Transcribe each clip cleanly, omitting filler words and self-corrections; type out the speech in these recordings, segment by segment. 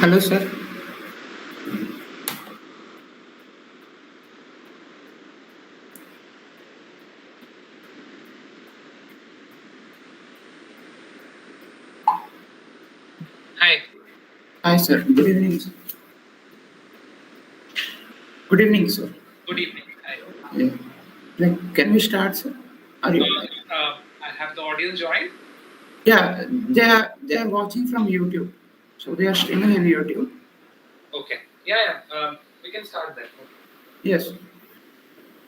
Hello, sir. Hi. Hi, sir. Good evening, sir. Good evening, sir. Good evening. Hi. Yeah. Can we start, sir? Are you? I have the audience join. Yeah, they are watching from YouTube, so they are streaming in YouTube. Okay. Yeah. We can start then. Okay. Yes.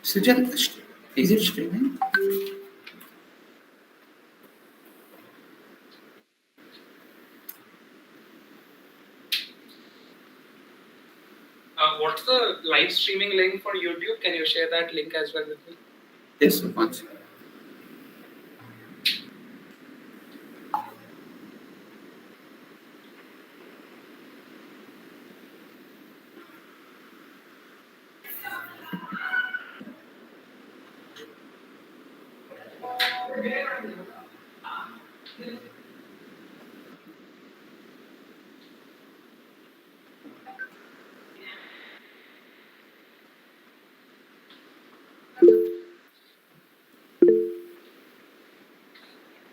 Sujan, is it streaming? What's the live streaming link for YouTube? Can you share that link as well with me? Yes, sir. One second.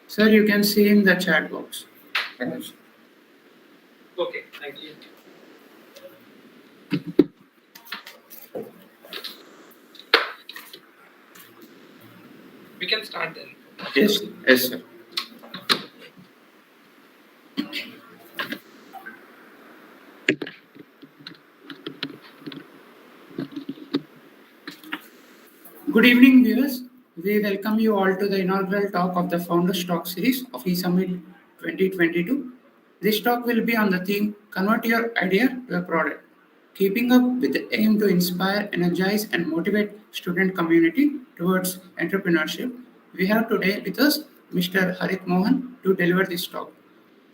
Sir, you can see in the chat box. Okay. Thank you. We can start then. Yes, yes, sir. Good evening, viewers. We welcome you all to the inaugural talk of the Founders Talk series of E-SUMMIT 2022. This talk will be on the theme Convert Your Idea to a Product, keeping up with the aim to inspire, energize, and motivate student community towards entrepreneurship. We have today with us Mr. Harit Mohan to deliver this talk.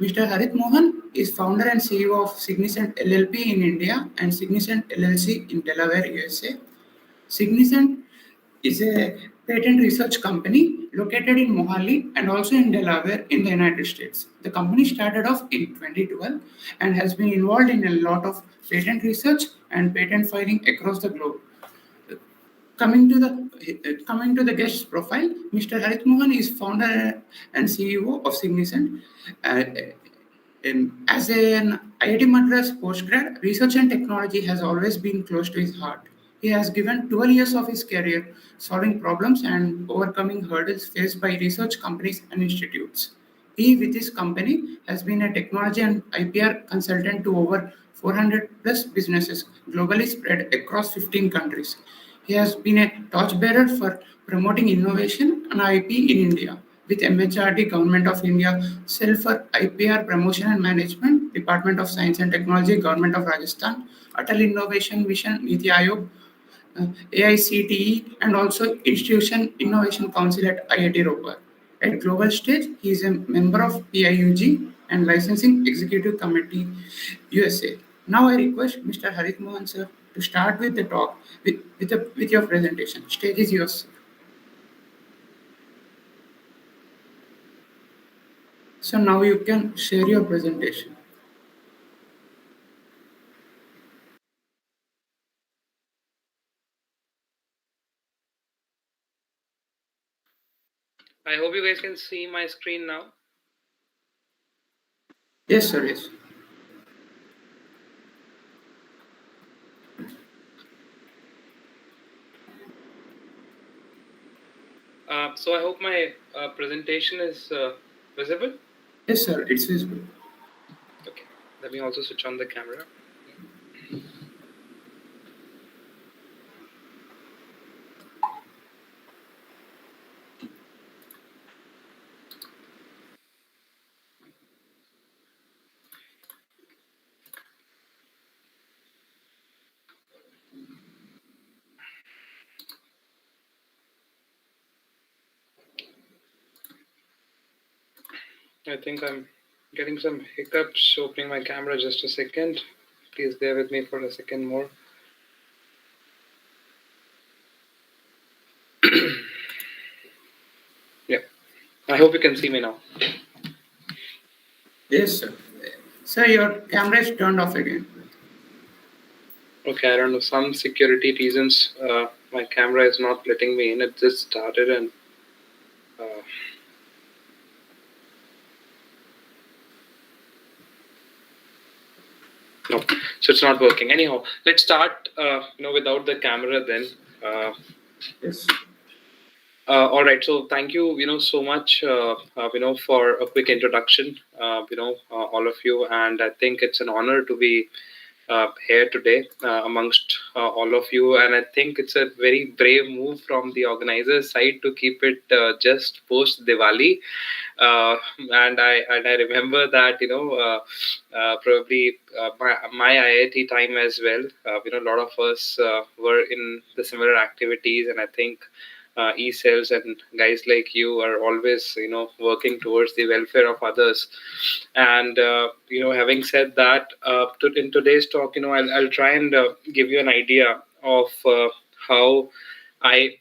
Mr. Harit Mohan is founder and CEO of Signicent LLP in India and Signicent LLC in Delaware, USA. Signicent is a patent research company located in Mohali and also in Delaware in the United States. The company started off in 2012 and has been involved in a lot of patent research and patent filing across the globe. Coming to the guest's profile, Mr. Harit Mohan is founder and CEO of Signicent. Uh, as an IIT Madras postgrad, research and technology has always been close to his heart. He has given 12 years of his career solving problems and overcoming hurdles faced by research companies and institutes. He, with his company, has been a technology and IPR consultant to over 400 plus businesses globally spread across 15 countries. He has been a torchbearer for promoting innovation and IP in India with MHRD, Government of India, Cell for IPR Promotion and Management, Department of Science and Technology, Government of Rajasthan, Atal Innovation Mission, Niti Aayog, AICTE, and also Institution Innovation Council at IIT Roper. At global stage, he is a member of PIUG and Licensing Executive Committee, USA. Now I request Mr. Harit Mohan sir to start with the talk with your presentation. Stage is yours, sir. So now you can share your presentation. I hope you guys can see my screen now. Yes, sir. Yes. So I hope my presentation is visible. Yes, sir. It's visible. Okay. Let me also switch on the camera. I think I'm getting some hiccups opening my camera. Just a second. Please bear with me for a second more. Yeah. I hope you can see me now. Yes, sir. Sir, your camera is turned off again. Okay, I don't know. Some security reasons, my camera is not letting me in. It just started and. No, so it's not working. Anyhow, let's start. Without the camera then. Yes. All right. So thank you, so much, for a quick introduction, all of you, and I think it's an honor to be here today amongst all of you, and I think it's a very brave move from the organizer's side to keep it just post Diwali. And I remember that probably my IIT time as well. A lot of us were in the similar activities, and I think e-cells and guys like you are always working towards the welfare of others. And having said that, in today's talk, I'll try and give you an idea of how I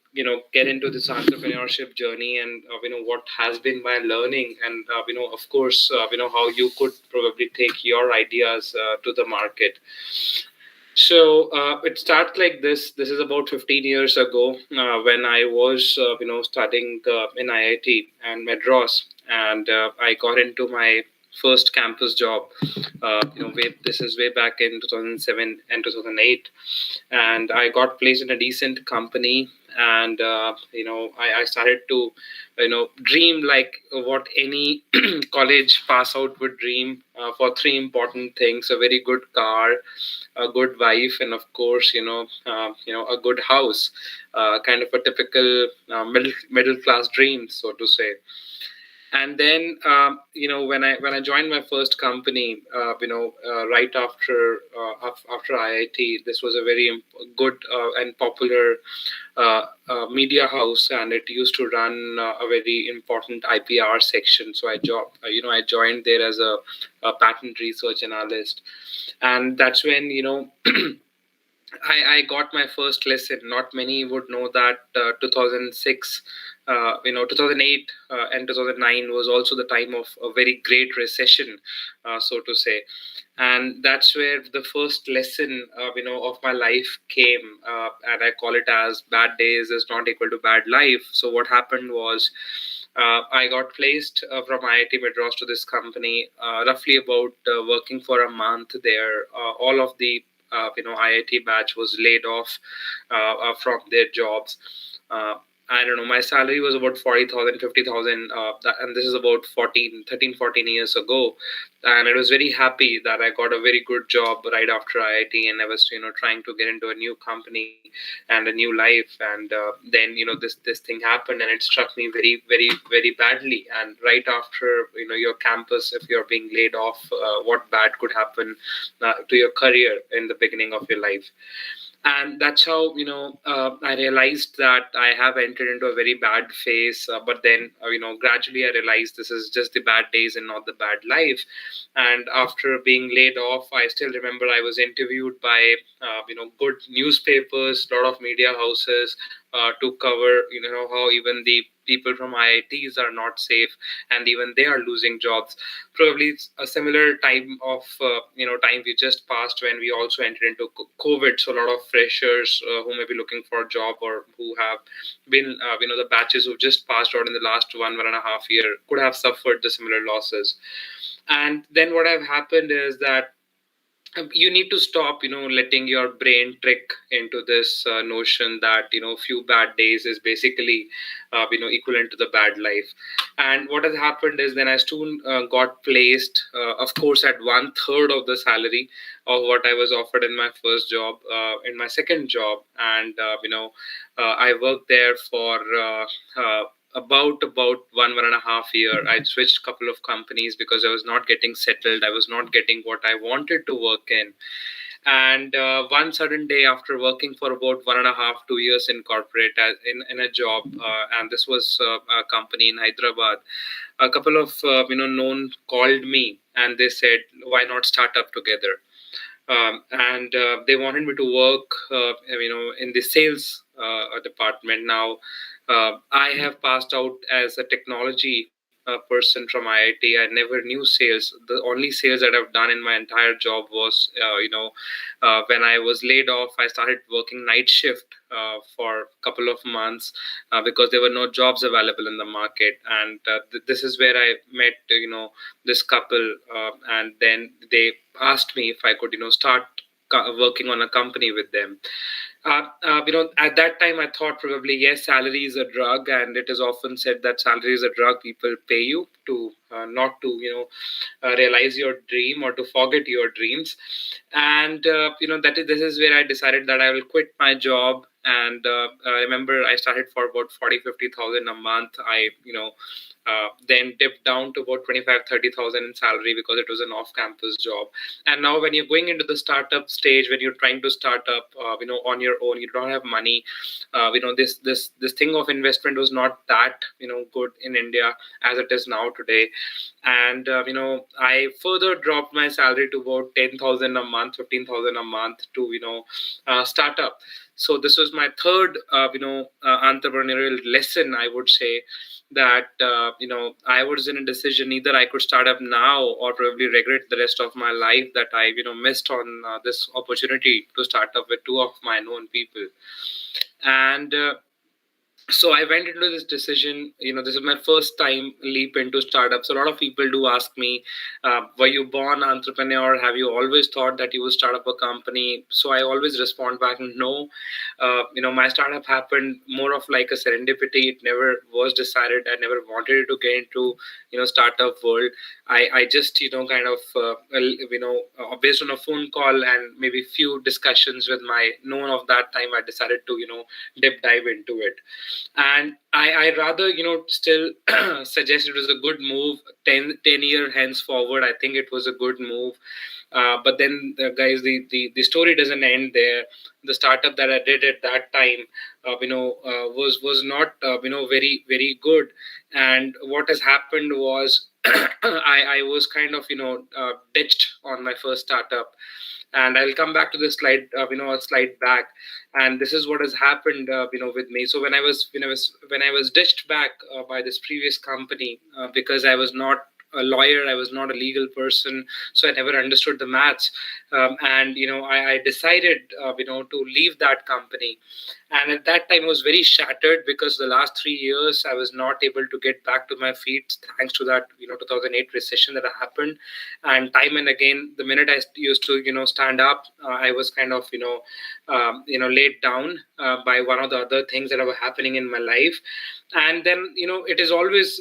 get into this entrepreneurship journey, and what has been my learning, and of course how you could probably take your ideas to the market. So it starts like this. This is about 15 years ago when I was studying in IIT and Madras, and I got into my first campus job. This is way back in 2007 and 2008, and I got placed in a decent company. And I started to dream like what any college pass out would dream for three important things: a very good car, a good wife, and of course a good house, kind of a typical middle class dream, so to say. And then when I joined my first company, right after IIT, this was a very good and popular media house, and it used to run a very important IPR section. So I joined there as a patent research analyst, and that's when I got my first lesson. Not many would know that 2006, 2008 and 2009 was also the time of a very great recession, so to say. And that's where the first lesson, of my life came. And I call it as bad days is not equal to bad life. So what happened was, I got placed from IIT Madras to this company, roughly about working for a month there. All of the IIT batch was laid off from their jobs. I don't know, my salary was about 40,000, 50,000, and this is about 14 years ago. And I was very happy that I got a very good job right after IIT, and I was, trying to get into a new company and a new life. And then, this thing happened, and it struck me very, very, very badly. And right after, your campus, if you're being laid off, what bad could happen to your career in the beginning of your life? And that's how I realized that I have entered into a very bad phase. But then gradually I realized this is just the bad days and not the bad life. And after being laid off, I still remember I was interviewed by good newspapers, a lot of media houses, to cover how even the people from IITs are not safe, and even they are losing jobs. Probably it's a similar time of time we just passed when we also entered into COVID. So a lot of freshers who may be looking for a job, or who have been the batches who just passed out in the last 1.5 year, could have suffered the similar losses. And then what have happened is that you need to stop letting your brain trick into this notion that few bad days is basically equivalent to the bad life. And what has happened is, then I soon got placed, of course, at one third of the salary of what I was offered in my first job, in my second job. And I worked there for about 1.5 year. I switched a couple of companies because I was not getting settled. I was not getting what I wanted to work in. And one sudden day, after working for about 1.5 2 years in corporate, in a job, and this was a company in Hyderabad, a couple of known called me, and they said, why not start up together? And they wanted me to work in the sales department. Now I have passed out as a technology person from IIT. I never knew sales. The only sales that I've done in my entire job was, when I was laid off, I started working night shift for a couple of months because there were no jobs available in the market. And this is where I met, this couple, and then they asked me if I could, start working on a company with them. At that time, I thought probably, yes, salary is a drug, and it is often said that salary is a drug. People pay you to not to, realize your dream or to forget your dreams. And this is where I decided that I will quit my job. And I remember I started for about 40,000-50,000 a month. I then dipped down to about 25,000-30,000 in salary because it was an off-campus job. And now when you're going into the startup stage, when you're trying to start up on your own, you don't have money. This thing of investment was not that good in India as it is now today. And I further dropped my salary to about 10,000 a month, 15,000 a month to start up. So this was my third entrepreneurial lesson, I would say, that I was in a decision: either I could start up now or probably regret the rest of my life that I missed on this opportunity to start up with two of my known people. And so I went into this decision. This is my first time leap into startups. A lot of people do ask me, were you born entrepreneur? Have you always thought that you would start up a company? So I always respond back, no. My startup happened more of like a serendipity. It never was decided. I never wanted to get into startup world. I just kind of based on a phone call and maybe few discussions with my known of that time, I decided to dive into it. And I rather still suggest it was a good move. 10 year henceforward, I think it was a good move. But then guys, the story doesn't end there. The startup that I did at that time was not very, very good. And what has happened was I was kind of ditched on my first startup. And I'll come back to this slide, a slide back. And this is what has happened with me. So when I was ditched back by this previous company, because I was not a lawyer, I was not a legal person, so I never understood the maths. And I decided to leave that company. And at that time I was very shattered because the last 3 years I was not able to get back to my feet thanks to that 2008 recession that happened. And time and again, the minute I used to stand up, I was kind of laid down by one of the other things that were happening in my life. And then it is always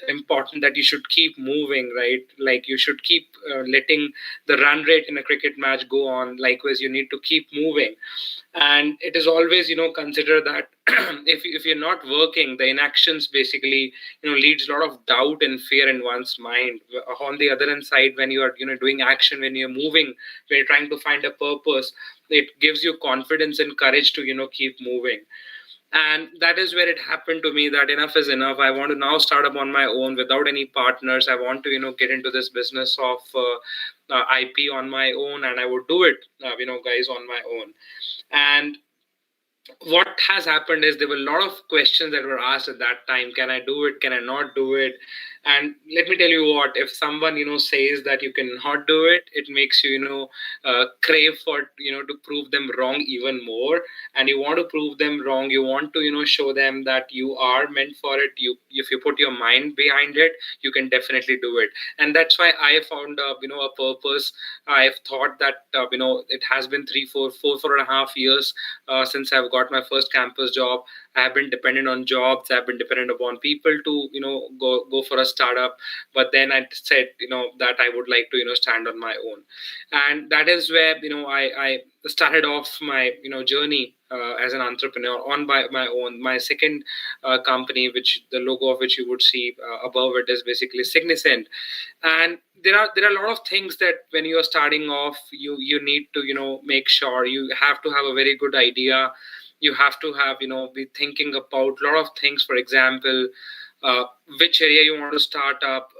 important that you should keep moving, right? Like you should keep letting the run rate in a cricket match go on. Likewise, you need to keep moving. And it is always consider that if you're not working, the inactions basically leads a lot of doubt and fear in one's mind. On the other hand side, when you are doing action, when you're moving, when you're trying to find a purpose, it gives you confidence and courage to keep moving. And that is where it happened to me that enough is enough. I want to now start up on my own without any partners. I want to get into this business of IP on my own, and I would do it guys, on my own. And what has happened is there were a lot of questions that were asked at that time. Can I do it? Can I not do it? And let me tell you what, if someone says that you cannot do it, it makes you crave for to prove them wrong even more. And you want to prove them wrong. You want to show them that you are meant for it. If you put your mind behind it, you can definitely do it. And that's why I found a purpose. I've thought that it has been 4.5 years since I've got my first campus job. I have been dependent on jobs. I've been dependent upon people to go for a startup. But then I said that I would like to stand on my own. And that is where I started off my journey as an entrepreneur on by my own. My second company, which the logo of which you would see above it, is basically Signicent. And there are a lot of things that when you are starting off, you need to make sure you have to have a very good idea. You have to have be thinking about a lot of things. For example, which area you want to start up.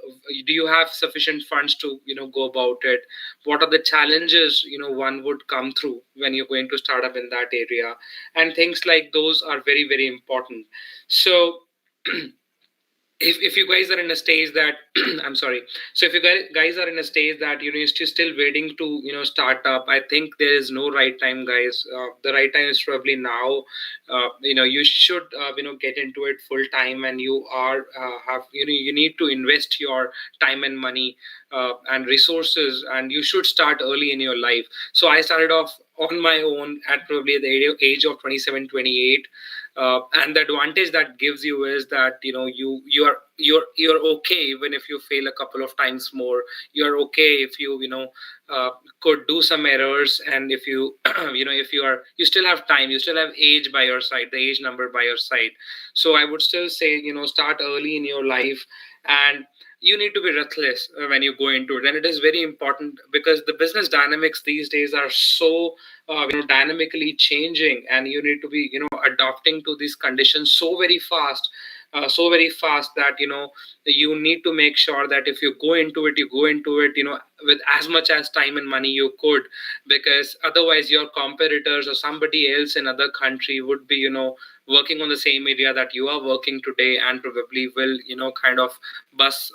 Do you have sufficient funds to go about it? What are the challenges one would come through when you're going to start up in that area? And things like those are very, very important. So if you guys are in a stage that I'm sorry, so if you guys are in a stage that you're still waiting to start up, I think there is no right time, guys. The right time is probably now. You should get into it full time, and you are have you need to invest your time and money and resources, and you should start early in your life. So I started off on my own at probably the age of 27, 28. And the advantage that gives you is that you're okay even if you fail a couple of times more. You're okay if uh, could do some errors, and if you if you still have time, you still have age by your side, the age number by your side. So I would still say start early in your life, and you need to be ruthless when you go into it. And it is very important because the business dynamics these days are so dynamically changing, and you need to be adapting to these conditions so very fast that you need to make sure that if you go into it, you go into it with as much as time and money you could, because otherwise your competitors or somebody else in other country would be working on the same area that you are working today, and probably will kind of bus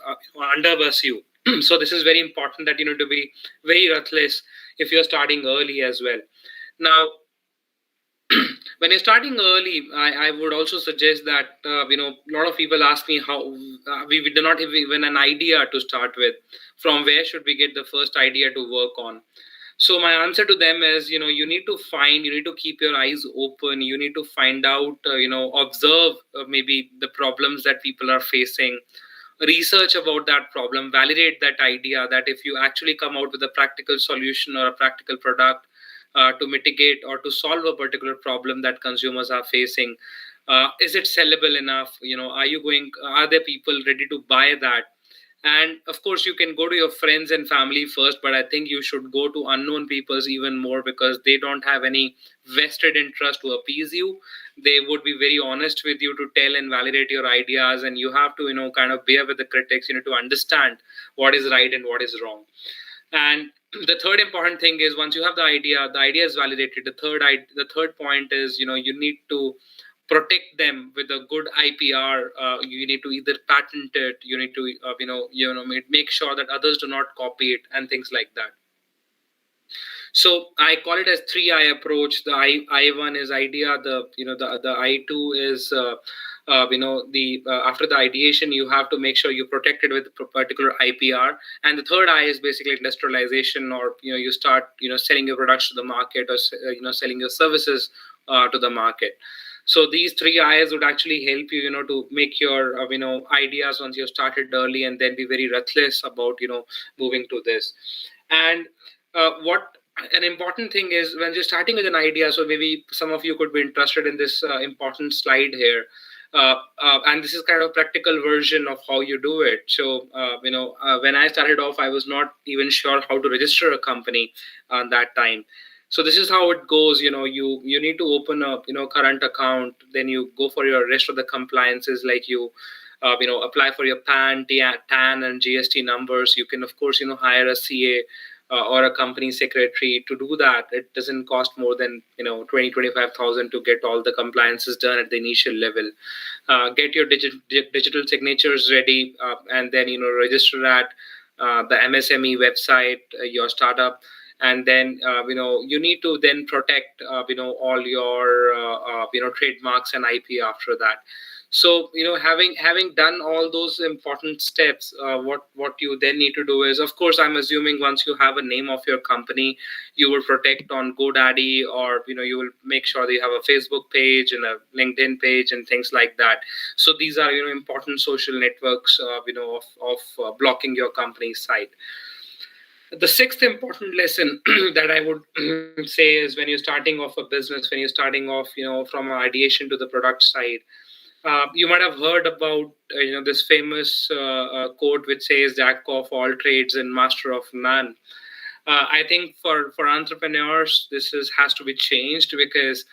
underbus you. So this is very important that you need to be very ruthless if you're starting early as well. Now, when you're starting early, I would also suggest that a lot of people ask me how we do not have even an idea to start with. From where should we get the first idea to work on? So my answer to them is, you need to keep your eyes open. You need to find out, observe maybe the problems that people are facing, research about that problem, validate that idea, that if you actually come out with a practical solution or a practical product to mitigate or to solve a particular problem that consumers are facing, is it sellable enough? Are there people ready to buy that? And of course you can go to your friends and family first, but I think you should go to unknown peoples even more, because they don't have any vested interest to appease you. They would be very honest with you to tell and validate your ideas, and you have to kind of bear with the critics. You need to understand what is right and what is wrong. And the third important thing is, once you have the idea is validated. The third point is, you need to protect them with a good IPR. You need to either patent it. You need to make sure that others do not copy it, and things like that. So I call it as 3I approach. The I1 is idea. The I2 is after the ideation, you have to make sure you protect it with a particular IPR. And the third I is basically industrialization, or you start selling your products to the market, or selling your services to the market. So these 3 I's would actually help you to make your ideas once you started early, and then be very ruthless about moving to this. And what an important thing is, when you're starting with an idea, so maybe some of you could be interested in this important slide here. And this is kind of practical version of how you do it. So when I started off, I was not even sure how to register a company that time. So this is how it goes. You need to open a current account, then you go for your rest of the compliances, like you apply for your PAN, TAN, and GST numbers. You can of course hire a CA or a company secretary to do that. It doesn't cost more than 25,000 to get all the compliances done at the initial level. Get your digital signatures ready, and then register at the MSME website, your startup. And then you need to then protect all your trademarks and IP after that. So having done all those important steps, what you then need to do is, of course, I'm assuming once you have a name of your company, you will protect on GoDaddy, or you will make sure that you have a Facebook page and a LinkedIn page and things like that. So these are important social networks of blocking your company's site. The sixth important lesson that I would say is, when you're starting off a business, when you're starting off from ideation to the product side, you might have heard about this famous quote which says, "Jack of all trades and master of none." I think for entrepreneurs, has to be changed, because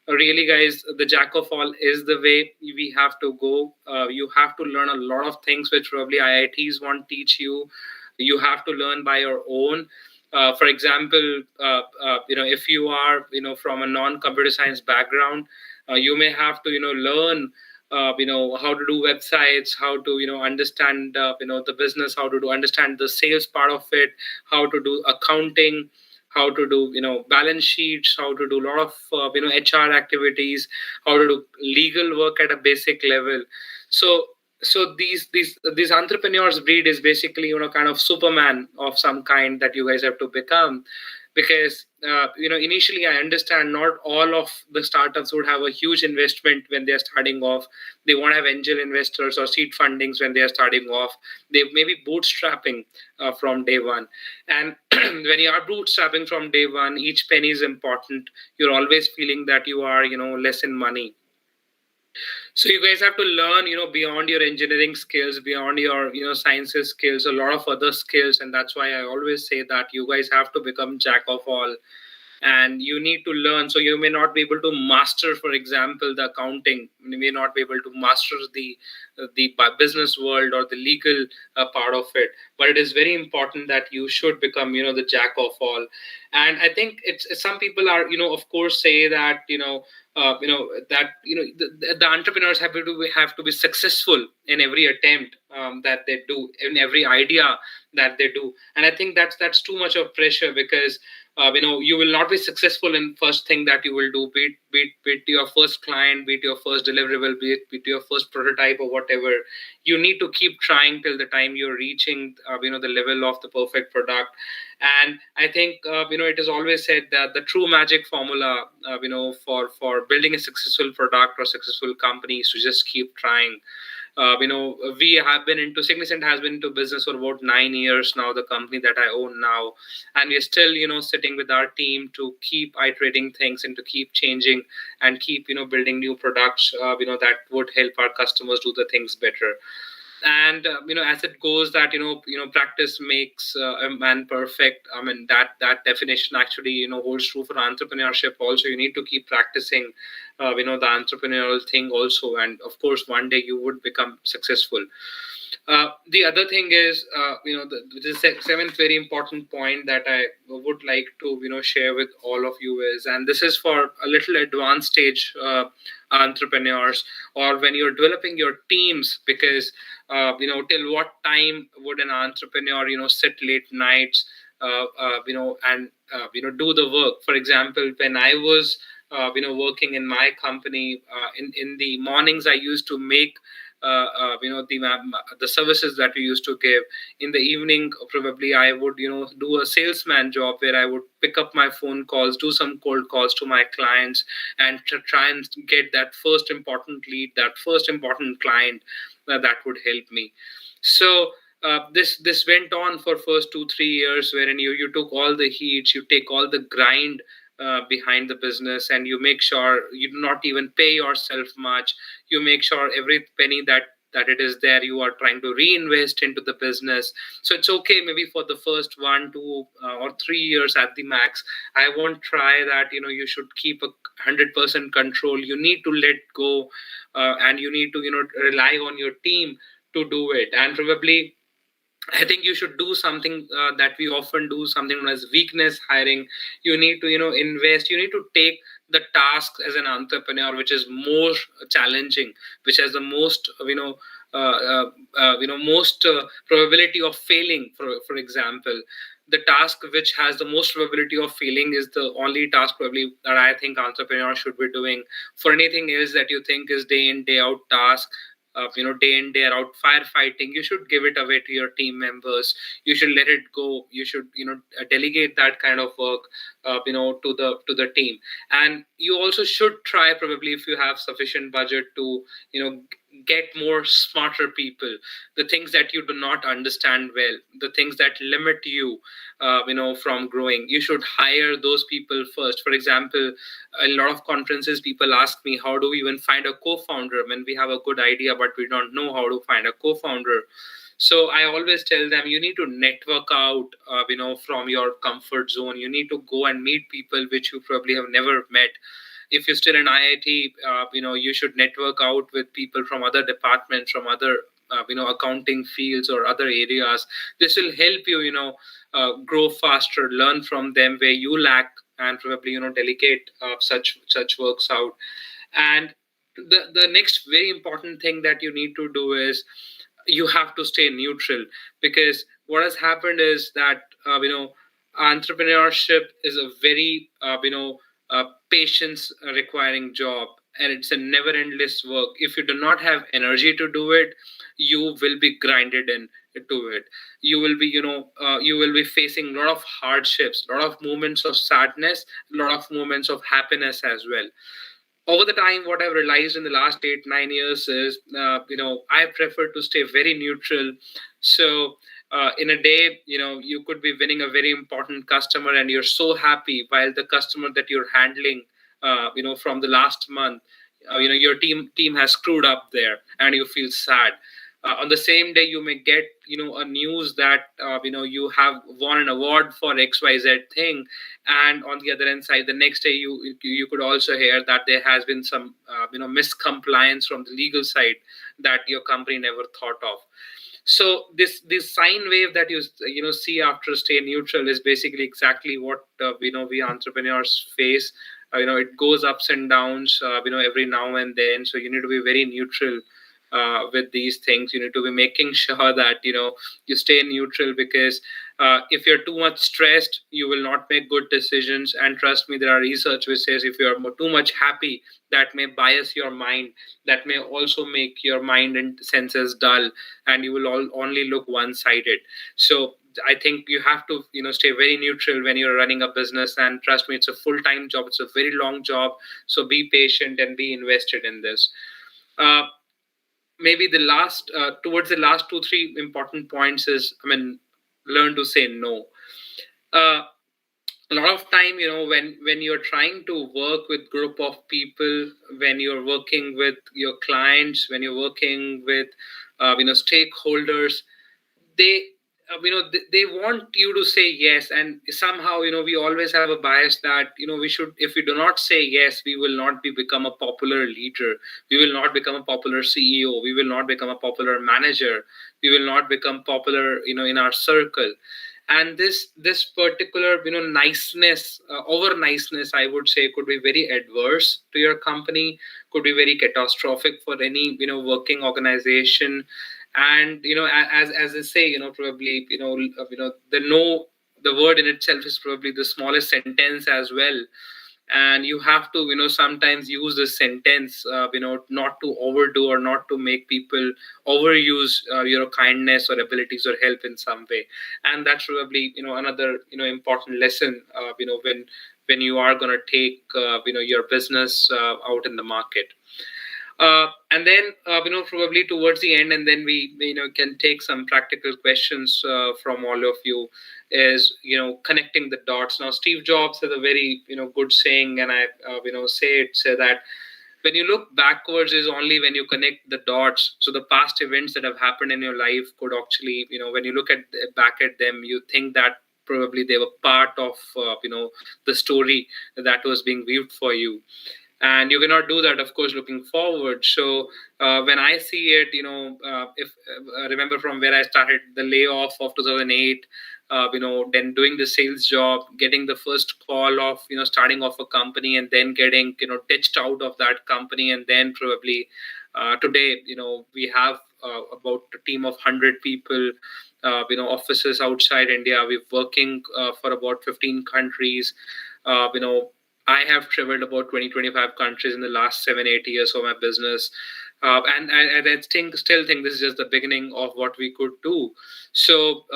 really, guys, the jack of all is the way we have to go. You have to learn a lot of things which probably IITs won't teach you. You have to learn by your own. For example, if you are from a non-computer science background, you may have to learn how to do websites, how to understand the business, how to understand the sales part of it, how to do accounting, how to do balance sheets, how to do a lot of HR activities, how to do legal work at a basic level. So these entrepreneurs breed is basically kind of Superman of some kind that you guys have to become, because initially I understand not all of the startups would have a huge investment when they're starting off. They won't have angel investors or seed fundings when they are starting off. They may be bootstrapping from day one. And when you are bootstrapping from day one, each penny is important. You're always feeling that you are less in money. So you guys have to learn beyond your engineering skills, beyond your sciences skills, a lot of other skills. And that's why I always say that you guys have to become jack of all, and you need to learn. So you may not be able to master, for example, the accounting. You may not be able to master the business world or the legal part of it, but it is very important that you should become the jack of all. And I think it's some people are of course say that that the entrepreneurs have to be successful in every attempt that they do, in every idea that they do. And I think that's too much of pressure, because you will not be successful in first thing that you will do, be it your first client, be it your first deliverable, be it your first prototype or whatever. You need to keep trying till the time you're reaching the level of the perfect product. And I think it is always said that the true magic formula for building a successful product or successful company is to just keep trying. We have been into Signicent has been into business for about 9 years now, the company that I own now, and we're still sitting with our team to keep iterating things and to keep changing and keep building new products that would help our customers do the things better. And as it goes that practice makes a man perfect. I mean, that definition actually holds true for entrepreneurship also. You need to keep practicing the entrepreneurial thing also, and of course one day you would become successful. The other thing is, the seventh very important point that I would like to share with all of you is, and this is for a little advanced stage entrepreneurs, or when you're developing your teams, because till what time would an entrepreneur sit late nights and do the work? For example, when I was working in my company, in the mornings I used to make the services that we used to give. In the evening probably I would do a salesman job, where I would pick up my phone calls, do some cold calls to my clients, and try and get that first important lead, that first important client that would help me. So this went on for first 2-3 years, wherein you took all the heat, you take all the grind behind the business, and you make sure you do not even pay yourself much. You make sure every penny that it is there, you are trying to reinvest into the business. So it's okay, maybe for the first 1, 2, or 3 years at the max. I won't try that you should keep 100% control. You need to let go, and you need to rely on your team to do it. And probably I think you should do something that we often do, something known as weakness hiring. You need to, invest. You need to take the task as an entrepreneur, which is more challenging, which has the most, most probability of failing. For example, the task which has the most probability of failing is the only task probably that I think entrepreneurs should be doing. For anything else that you think is day in day out task, day in day out firefighting, you should give it away to your team members. You should let it go. You should delegate that kind of work to the team. And you also should try, probably if you have sufficient budget, to get more smarter people. The things that you do not understand well, the things that limit you from growing, you should hire those people first. For example, a lot of conferences, people ask me, how do we even find a co-founder when we have a good idea but we don't know how to find a co-founder? So I always tell them, you need to network out from your comfort zone. You need to go and meet people which you probably have never met. If you're still in IIT, you should network out with people from other departments, from other accounting fields or other areas. This will help you grow faster, learn from them where you lack, and probably delegate such works out. And the next very important thing that you need to do is you have to stay neutral, because what has happened is that entrepreneurship is a very patience requiring job, and it's a never endless work. If you do not have energy to do it, you will be grinded in to it. You will be you will be facing a lot of hardships, a lot of moments of sadness, a lot of moments of happiness as well. Over the time, what I've realized in the last 8-9 years is I prefer to stay very neutral. So in a day, you could be winning a very important customer and you're so happy, while the customer that you're handling from the last month, your team has screwed up there and you feel sad. On the same day, you may get a news that you have won an award for XYZ thing, and on the other end side, the next day you could also hear that there has been some miscompliance from the legal side that your company never thought of. So this sine wave that you see after stay neutral is basically exactly what we entrepreneurs face. It goes ups and downs every now and then, so you need to be very neutral with these things. You need to be making sure that you stay neutral, because if you're too much stressed, you will not make good decisions. And trust me, there are research which says if you're too much happy, that may bias your mind, that may also make your mind and senses dull, and you will only look one-sided. So I think you have to stay very neutral when you're running a business. And trust me, it's a full-time job, it's a very long job. So be patient and be invested in this. Maybe the last towards the last 2-3 important points is, learn to say no. A lot of time, when you're trying to work with group of people, when you're working with your clients, when you're working with stakeholders, they they want you to say yes. And somehow we always have a bias that we should, if we do not say yes, we will not become a popular leader, we will not become a popular CEO, we will not become a popular manager, we will not become popular in our circle. And this particular niceness, over niceness, I would say, could be very adverse to your company, could be very catastrophic for any working organization. And as I say, probably the no, the word in itself is probably the smallest sentence as well. And you have to sometimes use this sentence not to overdo or not to make people overuse your kindness or abilities or help in some way. And that's probably another important lesson when you are going to take your business out in the market. And then probably towards the end, and then we can take some practical questions from all of you, is connecting the dots. Now Steve Jobs has a very good saying, and I say that when you look backwards is only when you connect the dots. So the past events that have happened in your life could actually when you look back at them, you think that probably they were part of the story that was being weaved for you. And you cannot do that, of course, looking forward. So when I see it, if remember from where I started, the layoff of 2008, then doing the sales job, getting the first call of starting off a company, and then getting ditched out of that company, and then probably today we have about a team of 100 people, offices outside India. We're working for about 15 countries. I have traveled about 20-25 countries in the last 7-8 years of my business. And I still think this is just the beginning of what we could do. So,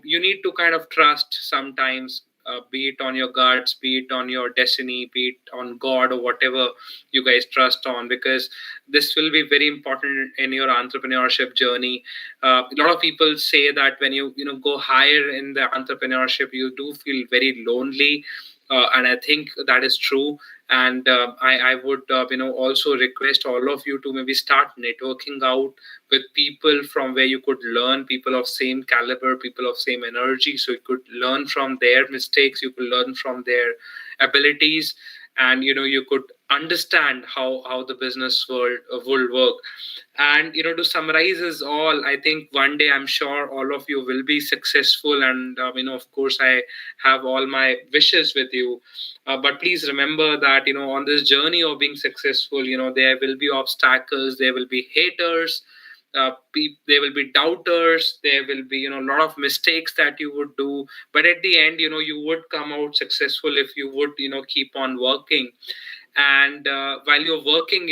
you need to kind of trust sometimes, be it on your guts, be it on your destiny, be it on God or whatever you guys trust on, because this will be very important in your entrepreneurship journey. A lot of people say that when you go higher in the entrepreneurship, you do feel very lonely. And I think that is true. And I would also request all of you to maybe start networking out with people from where you could learn, people of same caliber, people of same energy, so you could learn from their mistakes, you could learn from their abilities. and you could understand how the business world will work. And to summarize is all, I think one day I'm sure all of you will be successful, and of course I have all my wishes with you. But please remember that on this journey of being successful, there will be obstacles, there will be haters, there will be doubters, there will be a lot of mistakes that you would do, but at the end you would come out successful if you would keep on working. And while you're working,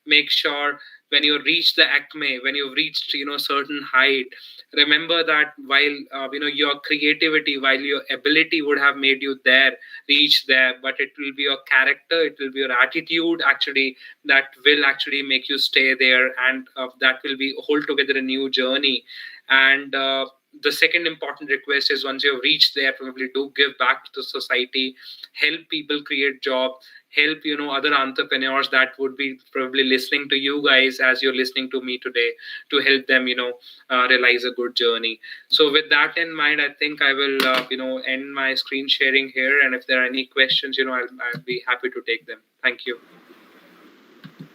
make sure when you reach the acme, when you've reached certain height, remember that while your creativity, while your ability would have made you there, reach there, but it will be your character, it will be your attitude actually that will actually make you stay there, and that will be altogether a new journey. And the second important request is, once you've reached there, probably do give back to the society, help people create job, help other entrepreneurs that would be probably listening to you guys as you're listening to me today, to help them realize a good journey. So with that in mind, I think I will end my screen sharing here, and if there are any questions, I'll be happy to take them. Thank you.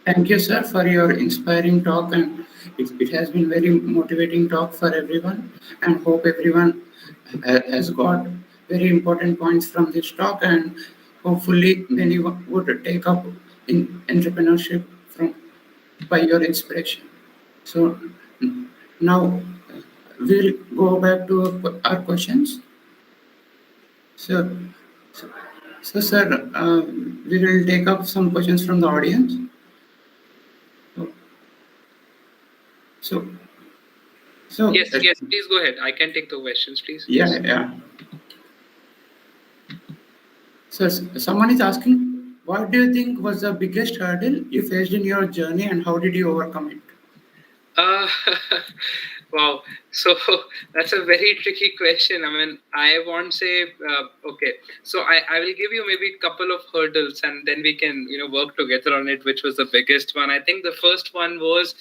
Thank you, sir, for your inspiring talk, and it has been very motivating talk for everyone, and hope everyone has got very important points from this talk, and hopefully many would take up in entrepreneurship from by your inspiration. So now we'll go back to our questions. So, so sir, we will take up some questions from the audience. So, yes, please go ahead. I can take the questions, please. Yeah. So, someone is asking, what do you think was the biggest hurdle you faced in your journey, and how did you overcome it? Wow. So that's a very tricky question. I mean, I won't say, okay. So I will give you maybe a couple of hurdles, and then we can, work together on it, which was the biggest one. I think the first one was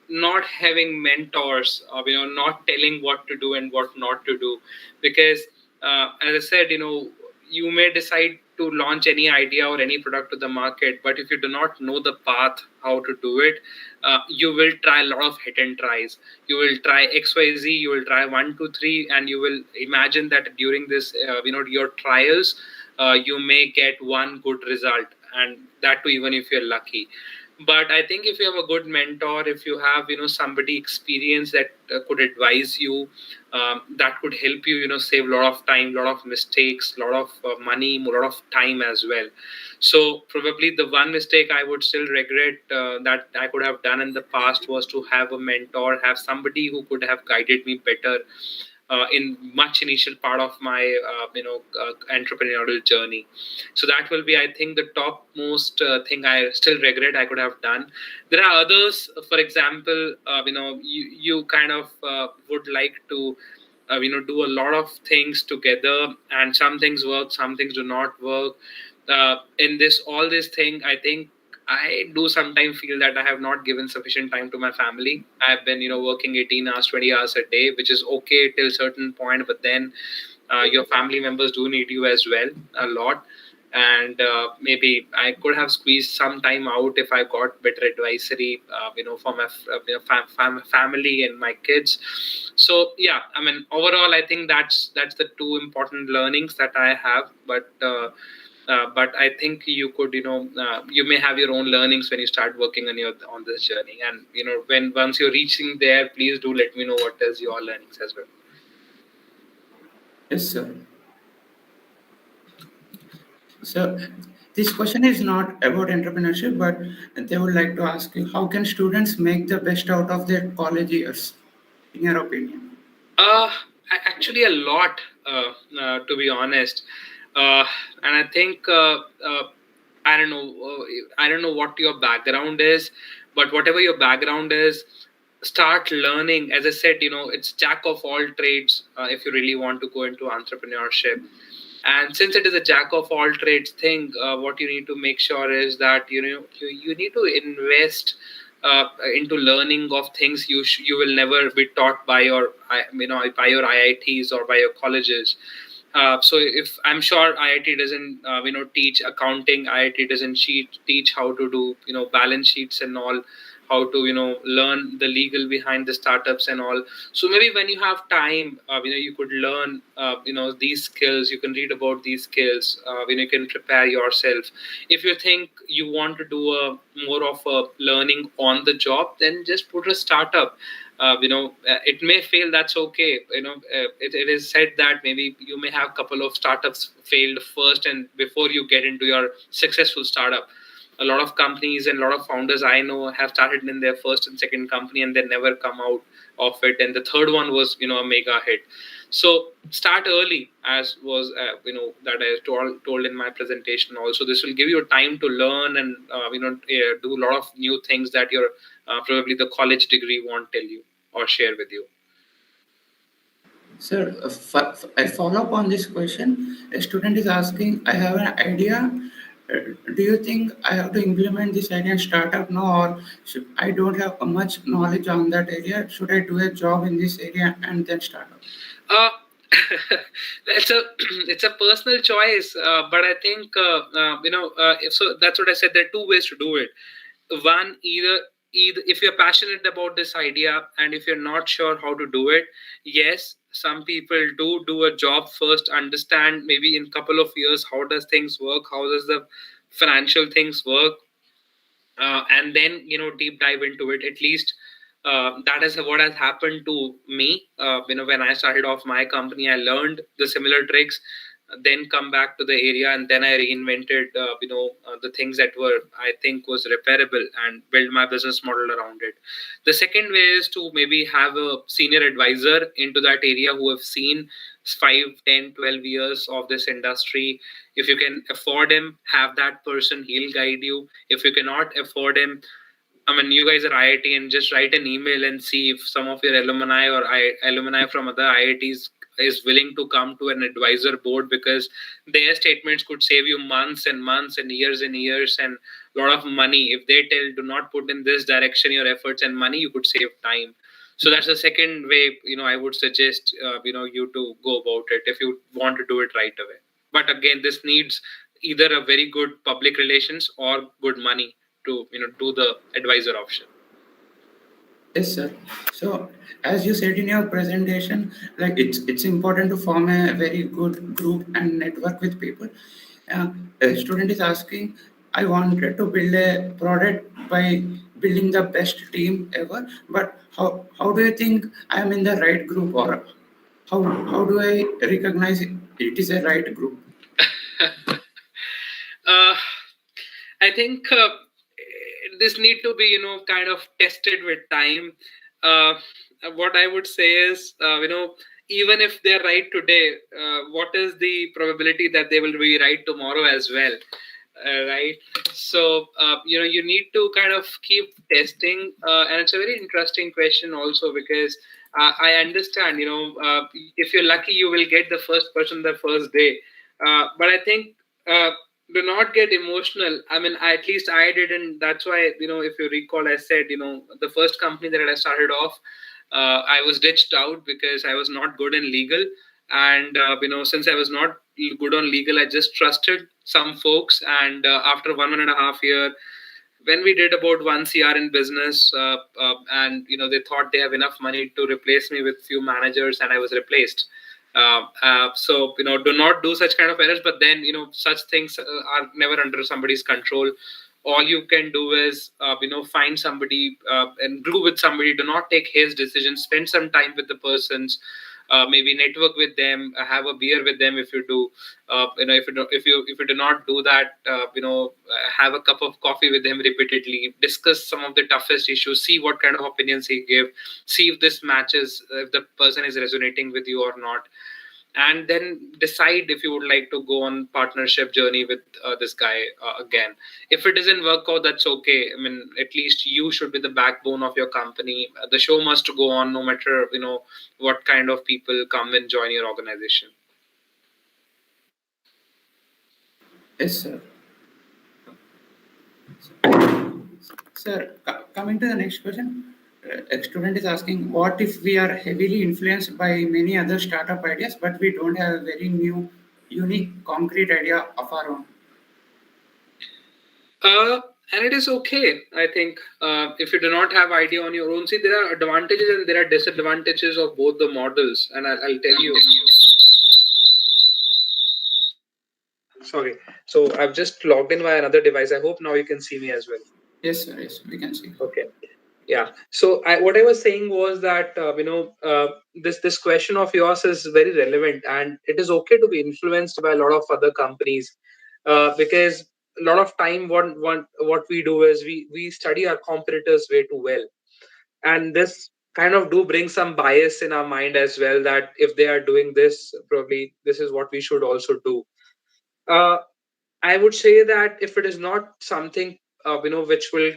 not having mentors, or, not telling what to do and what not to do. Because, as I said, you may decide to launch any idea or any product to the market, but if you do not know the path, how to do it, you will try a lot of hit and tries. You will try XYZ, you will try 1 2 3, and you will imagine that during this your trials, you may get one good result, and that too even if you're lucky. But I think if you have a good mentor, if you have somebody experienced that could advise you, that could help you save a lot of time, lot of mistakes, lot of money, a lot of time as well. So probably the one mistake I would still regret that I could have done in the past was to have a mentor, have somebody who could have guided me better in much initial part of my entrepreneurial journey. So that will be, I think, the topmost thing I still regret I could have done. There are others, for example, you kind of would like to do a lot of things together, and some things work, some things do not work. In this all this thing, I think I do sometimes feel that I have not given sufficient time to my family. I've been, working 18 hours, 20 hours a day, which is okay till certain point, but then your family members do need you as well a lot. And maybe I could have squeezed some time out if I got better advisory, for my family and my kids. So yeah, I mean, overall, I think that's the two important learnings that I have. But I think you could, you may have your own learnings when you start working on this journey. And when once you're reaching there, please do let me know what is your learnings as well. Yes, sir. So this question is not about entrepreneurship, but they would like to ask you, how can students make the best out of their college years, in your opinion? Actually, a lot, to be honest. And I think I don't know. I don't know what your background is, but whatever your background is, start learning. As I said, it's jack of all trades. If you really want to go into entrepreneurship, and since it is a jack of all trades thing, what you need to make sure is that you need to invest into learning of things you will never be taught by your by your IITs or by your colleges. So if I'm sure IIT doesn't teach accounting, IIT doesn't teach how to do balance sheets and all, how to learn the legal behind the startups and all. So maybe when you have time, you could learn these skills. You can read about these skills. You can prepare yourself. If you think you want to do a more of a learning on the job, then just put a startup. It may fail, that's okay. It is said that maybe you may have a couple of startups failed first and before you get into your successful startup. A lot of companies and a lot of founders I know have started in their first and second company and they never come out of it, and the third one was a mega hit. So start early, as was that I told in my presentation also. This will give you time to learn and do a lot of new things that your probably the college degree won't tell you or share with you. Sir, I follow up on this question. A student is asking, I have an idea. Do you think I have to implement this idea and start up now, or I don't have much knowledge on that area? Should I do a job in this area and then start up? Uh, it's a it's a personal choice, but I think if so, that's what I said. There are two ways to do it. One, either if you're passionate about this idea and if you're not sure how to do it, yes, some people do a job first, understand maybe in couple of years how does things work, how does the financial things work, and then deep dive into it. At least that is what has happened to me. When I started off my company, I learned the similar tricks, then come back to the area, and then I reinvented the things that were, I think, was repairable, and build my business model around it. The second way is to maybe have a senior advisor into that area who have seen 5, 10, 12 years of this industry. If you can afford him, have that person, he'll guide you. If you cannot afford him, I mean, you guys are IIT, and just write an email and see if some of your alumni or alumni from other IITs is willing to come to an advisor board, because their statements could save you months and months and years and a lot of money. If they tell, do not put in this direction your efforts and money, you could save time. So that's the second way, I would suggest, you to go about it if you want to do it right away. But again, this needs either a very good public relations or good money to do the advisor option. Yes, sir. So, as you said in your presentation, like it's important to form a very good group and network with people. A student is asking, I wanted to build a product by building the best team ever, but how do you think I am in the right group, or how do I recognize it is a right group? I think this need to be kind of tested with time. What I would say is even if they're right today, what is the probability that they will be right tomorrow as well? Right. So you need to kind of keep testing, and it's a very interesting question also, because I understand if you're lucky you will get the first person the first day, but I think do not get emotional. I mean, at least I didn't. That's why if you recall, I said the first company that I started off, I was ditched out because I was not good in legal, and since I was not good on legal, I just trusted some folks, and after 1.5 year, when we did about 1 CR in business, and they thought they have enough money to replace me with few managers, and I was replaced. So do not do such kind of errors, but then such things are never under somebody's control. All you can do is find somebody and glue with somebody. Do not take his decisions. Spend some time with the persons, maybe network with them, have a beer with them. If you do, if you do not do that, have a cup of coffee with him repeatedly, discuss some of the toughest issues, see what kind of opinions he give, see if this matches, if the person is resonating with you or not, and then decide if you would like to go on partnership journey with this guy again. If it doesn't work out, that's okay. I mean, at least you should be the backbone of your company. The show must go on, no matter what kind of people come and join your organization. Yes, sir. Sir, coming to the next question, A student is asking, what if we are heavily influenced by many other startup ideas, but we don't have a very new, unique, concrete idea of our own? And it is okay, I think, if you do not have idea on your own. See, there are advantages and there are disadvantages of both the models, and I'll tell you. Sorry. So I've just logged in via another device. I hope now you can see me as well. Yes, sir. Yes, we can see. Okay. Yeah. So what I was saying was that this question of yours is very relevant, and it is okay to be influenced by a lot of other companies, because a lot of time what we do is we study our competitors way too well, and this kind of do bring some bias in our mind as well, that if they are doing this, probably this is what we should also do. Uh, I would say that if it is not something which will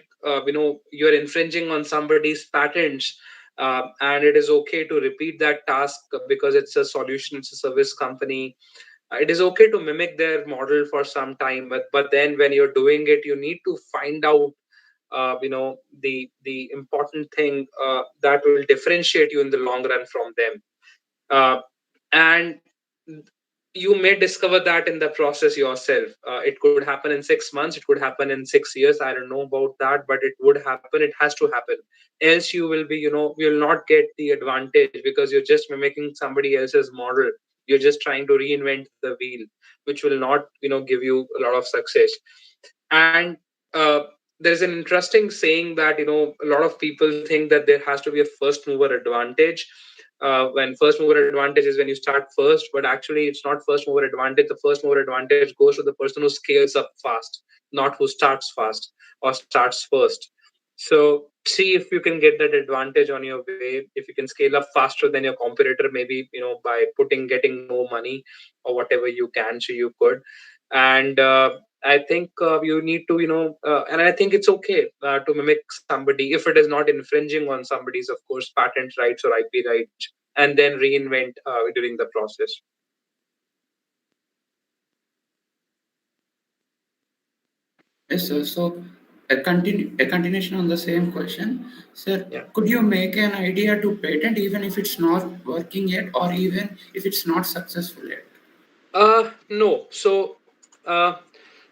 you're infringing on somebody's patents, and it is okay to repeat that task because it's a solution, it's a service company. It is okay to mimic their model for some time, but then when you're doing it, you need to find out the important thing that will differentiate you in the long run from them. And you may discover that in the process yourself. It could happen in 6 months, it could happen in 6 years. I don't know about that, but it would happen. It has to happen. Else you will be, you will not get the advantage because you're just mimicking somebody else's model. You're just trying to reinvent the wheel, which will not, give you a lot of success. And uh, there's an interesting saying that a lot of people think that there has to be a first mover advantage. When first mover advantage is when you start first, but actually it's not first mover advantage. The first mover advantage goes to the person who scales up fast, not who starts fast or starts first. So see if you can get that advantage on your way. If you can scale up faster than your competitor, maybe by getting more money or whatever you can, so you could. And I think you need to, and I think it's okay to mimic somebody if it is not infringing on somebody's, of course, patent rights or IP rights, and then reinvent during the process. Yes, sir. So a continuation on the same question. Sir, Yeah. could you make an idea to patent even if it's not working yet or even if it's not successful yet? No. Uh,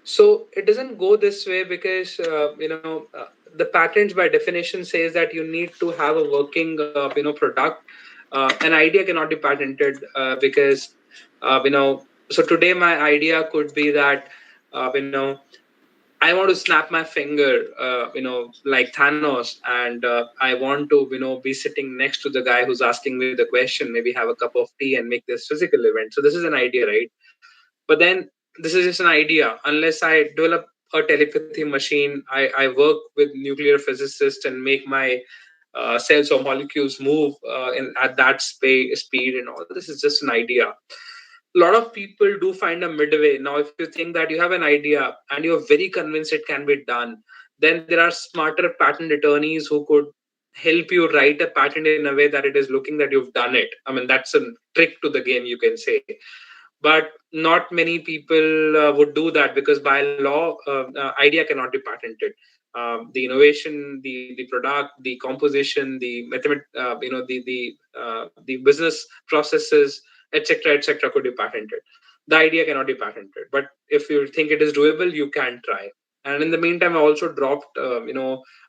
so it doesn't go this way because the patent by definition says that you need to have a working product. An idea cannot be patented because So today my idea could be that I want to snap my finger, like Thanos, and I want to, be sitting next to the guy who's asking me the question, maybe have a cup of tea and make this physical event. So this is an idea, right? But then this is just an idea. Unless I develop a telepathy machine, I work with nuclear physicists and make my cells or molecules move at that speed and all. This is just an idea. A lot of people do find a midway. Now, if you think that you have an idea and you're very convinced it can be done, then there are smarter patent attorneys who could help you write a patent in a way that it is looking that you've done it. I mean, that's a trick to the game, you can say. But not many people would do that because by law, idea cannot be patented. The innovation, the product, the composition, the the business processes, etc., could be patented. The idea cannot be patented, but if you think it is doable, you can try. And in the meantime, I also dropped a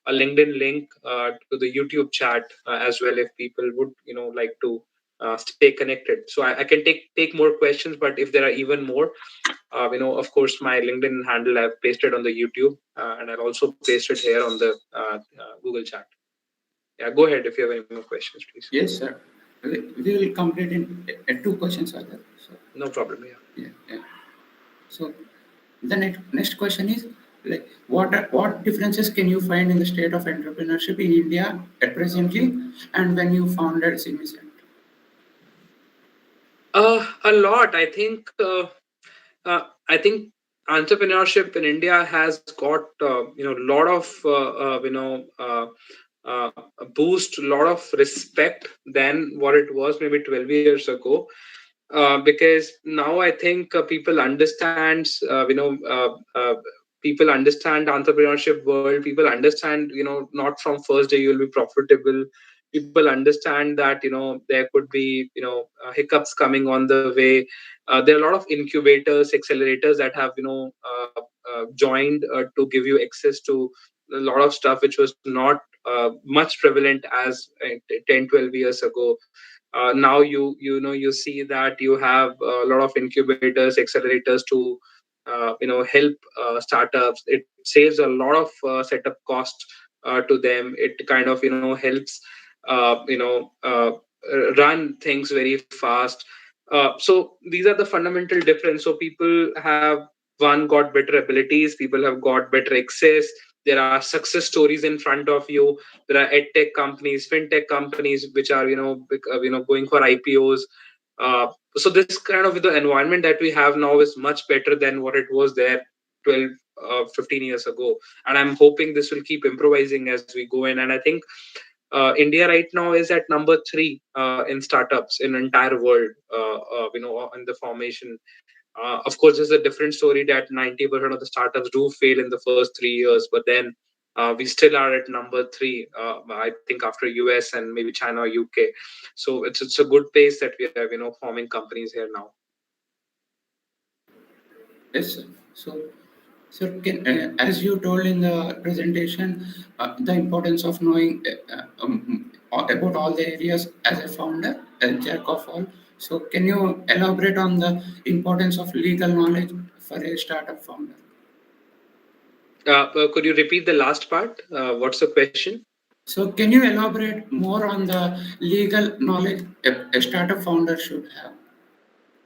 LinkedIn link to the YouTube chat as well, if people would like to stay connected. So I can take more questions, but if there are even more, of course, my LinkedIn handle I've pasted on the YouTube, and I'll also paste it here on the Google chat. Yeah, go ahead if you have any more questions, please. Yes, sir. We will complete in two questions are there. So, No problem. Yeah. yeah. So the next question is, like, what differences can you find in the state of entrepreneurship in India at presently and when you founded Signicent? A lot. I think entrepreneurship in India has got a lot of a boost, a lot of respect than what it was maybe 12 years ago. Because now I think people understands People understand entrepreneurship world. People understand, not from first day you will be profitable. People understand that, there could be, hiccups coming on the way. There are a lot of incubators, accelerators that have, joined to give you access to a lot of stuff which was not much prevalent as 10, 12 years ago. Now you see that you have a lot of incubators, accelerators to help startups. It saves a lot of setup cost to them. It kind of helps run things very fast. So these are the fundamental difference. So people have, one, got better abilities, people have got better access. There are success stories in front of you. There are edtech companies, fintech companies which are going for IPOs. So this kind of the environment that we have now is much better than what it was there 12 15 years ago. And I'm hoping this will keep improvising as we go in. And I think India right now is at number 3 in startups in entire world, in the formation. Of course, there's a different story that 90% of the startups do fail in the first 3 years, but then we still are at number 3. I think after US and maybe China or UK. So it's a good pace that we are forming companies here now. Yes, sir. So, as you told in the presentation, the importance of knowing about all the areas as a founder, a jack of all. So, can you elaborate on the importance of legal knowledge for a startup founder? Could you repeat the last part? What's the question? So, can you elaborate more on the legal knowledge a startup founder should have?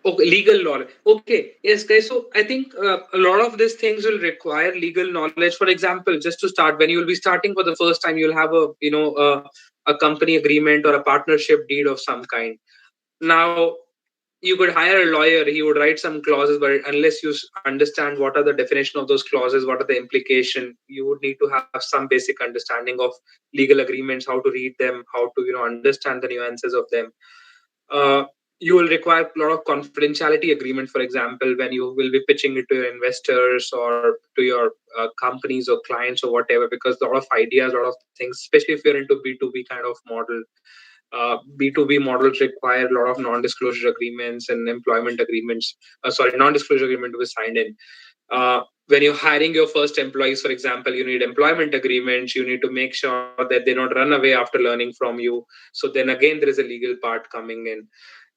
Okay, legal knowledge. Okay, yes, guys. So I think a lot of these things will require legal knowledge. For example, just to start, when you will be starting for the first time, you'll have a company agreement or a partnership deed of some kind. Now, you could hire a lawyer. He would write some clauses, but unless you understand what are the definition of those clauses, what are the implication, you would need to have some basic understanding of legal agreements, how to read them, how to understand the nuances of them. uh, you will require a lot of confidentiality agreement, for example, when you will be pitching it to your investors or to your companies or clients or whatever, because a lot of ideas, a lot of things, especially if you're into B2B kind of model. B2B models require a lot of non-disclosure agreements and employment agreements. Sorry, non-disclosure agreement to be signed in. When you're hiring your first employees, for example, you need employment agreements. You need to make sure that they don't run away after learning from you. So then again, there is a legal part coming in.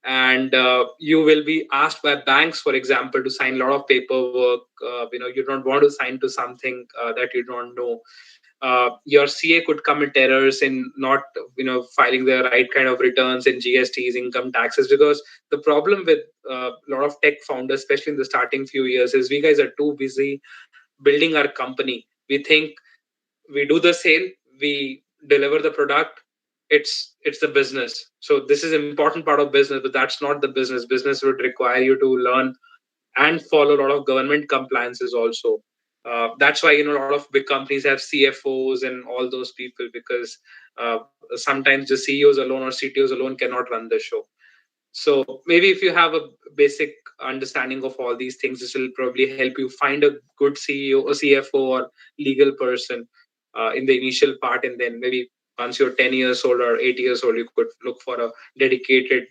And you will be asked by banks, for example, to sign a lot of paperwork. You don't want to sign to something that you don't know. Your CA could commit errors in not filing the right kind of returns in GSTs, income taxes, because the problem with a lot of tech founders, especially in the starting few years, is we guys are too busy building our company. We think we do the sale, we deliver the product, it's the business. So this is an important part of business, but that's not the business. Business would require you to learn and follow a lot of government compliances also. That's why a lot of big companies have CFOs and all those people, because sometimes the CEOs alone or CTOs alone cannot run the show. So maybe if you have a basic understanding of all these things, this will probably help you find a good CEO or CFO or legal person in the initial part, and then maybe once you're 10 years old or 8 years old, you could look for a dedicated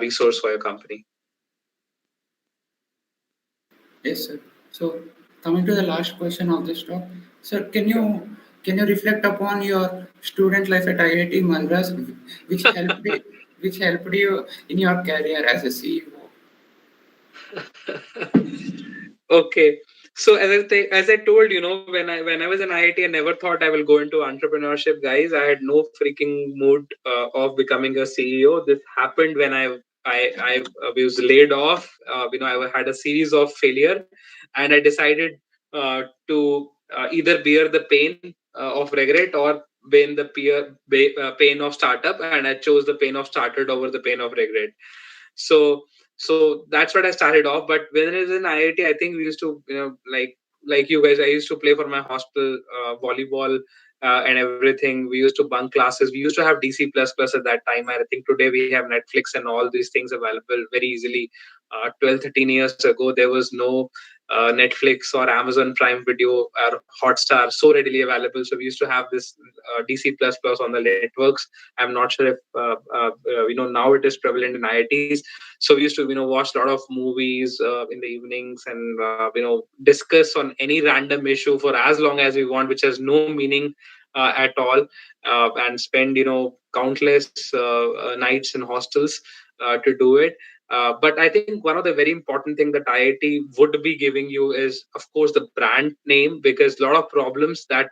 resource for your company. Yes, sir. So, coming to the last question of this talk, sir, can you reflect upon your student life at IIT Madras, which helped which helped you in your career as a CEO? Okay. So as I told, when I was in IIT, I never thought I will go into entrepreneurship, guys. I had no freaking mood of becoming a CEO. This happened when I was laid off. I had a series of failure, and I decided to either bear the pain of regret or bear the pain of startup, and I chose the pain of startup over the pain of regret. So so that's what I started off. But when I was in IIT, I think we used to, like you guys, I used to play for my hostel volleyball and everything. We used to bunk classes. We used to have DC plus at that time. I think today we have Netflix and all these things available very easily. 12, 13 years ago, there was no Netflix or Amazon Prime Video or Hotstar so readily available. So we used to have this DC plus plus on the networks. I'm not sure if now it is prevalent in IITs. So we used to watch a lot of movies in the evenings, and discuss on any random issue for as long as we want, which has no meaning at all, and spend countless nights in hostels to do it. But I think one of the very important thing that IIT would be giving you is, of course, the brand name, because a lot of problems that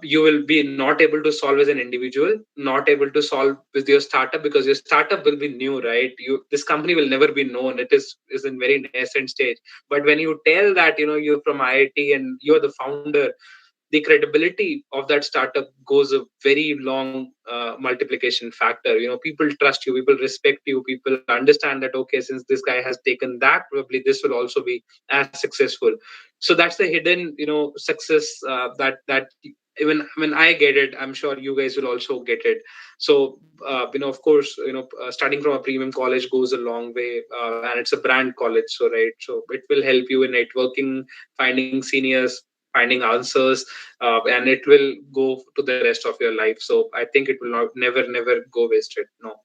you will be not able to solve as an individual, not able to solve with your startup, because your startup will be new, right? This company will never be known. It is in very nascent stage. But when you tell that you're from IIT and you're the founder, the credibility of that startup goes a very long multiplication factor. People trust you, people respect you, people understand that, okay, since this guy has taken that, probably this will also be as successful. So that's the hidden success that even when I get it, I'm sure you guys will also get it. So of course, studying from a premium college goes a long way, and it's a brand college, so right, so it will help you in networking, finding seniors, finding answers, and it will go to the rest of your life. So I think it will not never go wasted. No.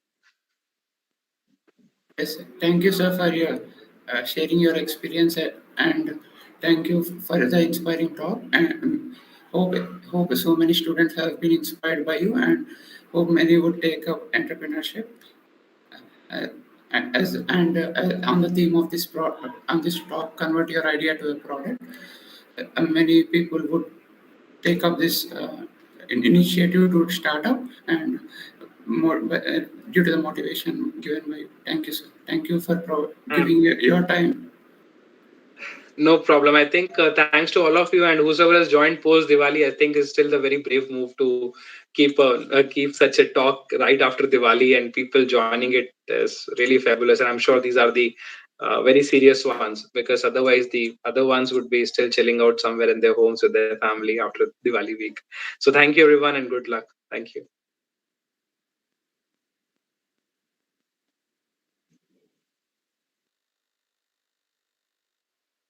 Yes, thank you, sir, for your sharing your experience, and thank you for the inspiring talk. And hope hope so many students have been inspired by you, and hope many would take up entrepreneurship. Uh, on the theme of this on this talk, convert your idea to a product. Many people would take up this initiative to start up, and more due to the motivation given by you. Thank you, sir. Thank you for giving your time. No problem. I think thanks to all of you, and whoever has joined post Diwali, I think is still the very brave move to keep such a talk right after Diwali, and people joining it is really fabulous. And I'm sure these are the very serious ones, because otherwise the other ones would be still chilling out somewhere in their homes with their family after Diwali week. So thank you everyone, and good luck. Thank you.